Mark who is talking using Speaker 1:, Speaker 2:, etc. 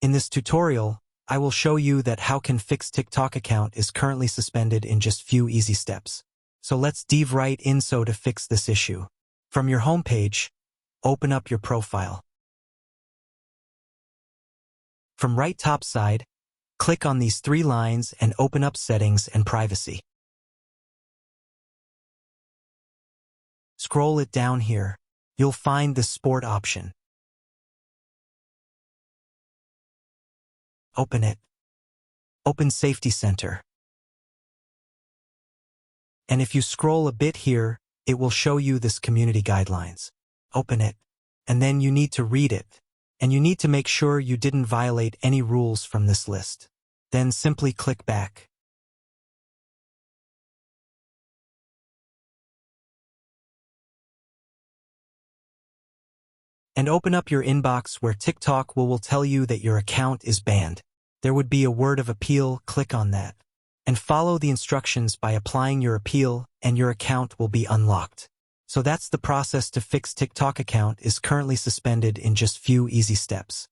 Speaker 1: In this tutorial, I will show you that how can fix TikTok account is currently suspended in just few easy steps. So let's dive right in to fix this issue. From your homepage, open up your profile. From right top side, click on these three lines and open up Settings and Privacy. Scroll it down here. You'll find the Sport option. Open it. Open Safety Center. And if you scroll a bit here, it will show you this community guidelines. Open it. And then you need to read it. And you need to make sure you didn't violate any rules from this list. Then simply click back. And open up your inbox where TikTok will tell you that your account is banned. There would be a word of appeal, click on that. And follow the instructions by applying your appeal and your account will be unlocked. So that's the process to fix TikTok account is currently suspended in just few easy steps.